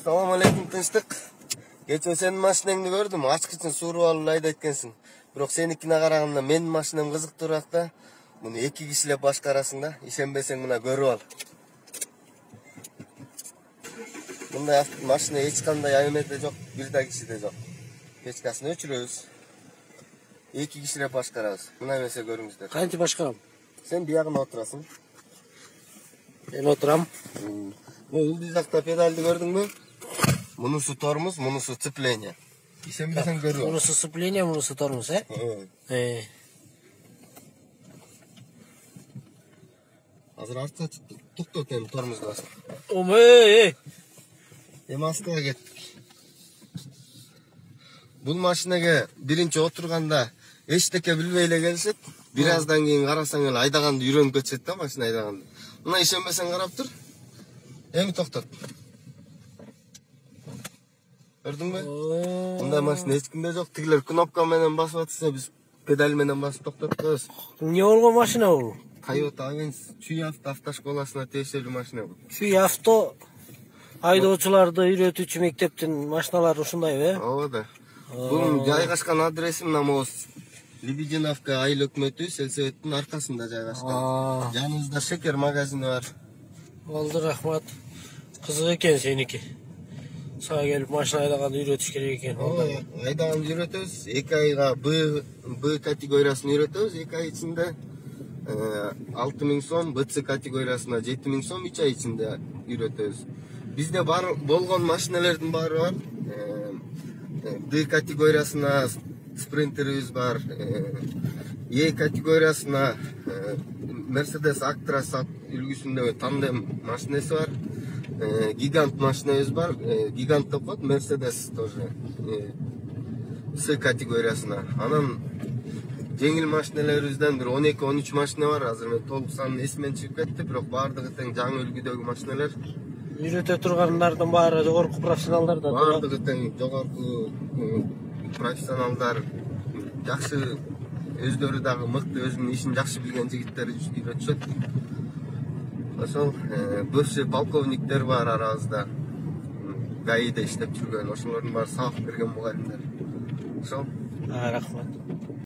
Assalamu alaikum tinchlik. Geçen senin mashinangni gördüm. Açkıçın surup alıp ayda etkensin. Biroq senikine qaraganda menin mashinam kızık durakta. Bunu 2 kişilep başkarasың da. İşenbesең mına görüp al. Bunday mashina hech qanday ayamete жоқ, bir da kişi de жоқ. Pechkasini o'chiramiz. 2 kişilep başkarabız. Mına emese көрүңүздөр. Qancha boshqaram? Sen buyog'una o'tirasan. Ben oturam. Bu ulduzakta pedalni gördüңmü? Bunisi tormoz, bunisi сцепление. İşenbesең görüp al. Bunisi сцепление, bunisi tormoz, he? Evet. Hazır artsa to'xtat endi tormozni bosib. Omey! Moskvaga ketdik. Bu mashinaga birinchi o'tirganda hech neka bilmay kelishadi. Birazdan keyin qarasaң ele aydaganda yurib ketadi da mashina aydaganda. Buna ishonmasang qarab tur. Endi to'xtat. Gördüңmü? Bunday mashina hech kimde yo'q. Tigiler knopka bilan bosib atsa biz pedal bilan bosib to'xtatamiz. Ne olgan mashina bu? Toyota Avens Chuyavto avtoshkolasına tegishli mashina bu. Chuyavto haydovchilarni үйрөтүүчү мектептин машиналары ушундайбы, э? Ооба да. Bunun жайгашкан адресим намоз. Лебединовка айыл өкмөтү сельсоветтин аркасында жайгашкан. Жаныбызда шекер магазини бар. Болду, рахмат. Кызык экен сеники. Сага келип машина айдаганды үйрөтүш керек экен. Айдаганды үйрөтөбүз. 2 айга Б категориясын үйрөтөбүз. 2 ай ичинде 6000 сом, БЦ категориясына 7000 сом 3 ай ичинде үйрөтөбүз. Bizde болгон машиналардын баары бар. D категориясына спринтерибиз бар. E категориясына Mercedes Actros үлгүсүндөгү тандем машинасы бар. Гигант машинабыз бар. Гигант деп коет, Mercedes тоже. С категориясына. Анан жеңил машиналарыбыздан бир 12-13 машина бар. Азыр мен толук санын эсимен чыгып кетти, бирок баардыгы тең жаңы үлгүдөгү машиналар. Үйрөтө тургандардын баары жогорку профессионалдар да. Баардыгы тең жогорку профессионалдар, жакшы өздөрү дагы мыкты, өзүнүн ишин жакшы билген жигиттер үйрөтүшөт. Ошол бывший полковниктер бар арабызда. ГАИде иштеп жүргөн, ошолордун баары сабак берген мугалимдер. Ошол. Рахмат.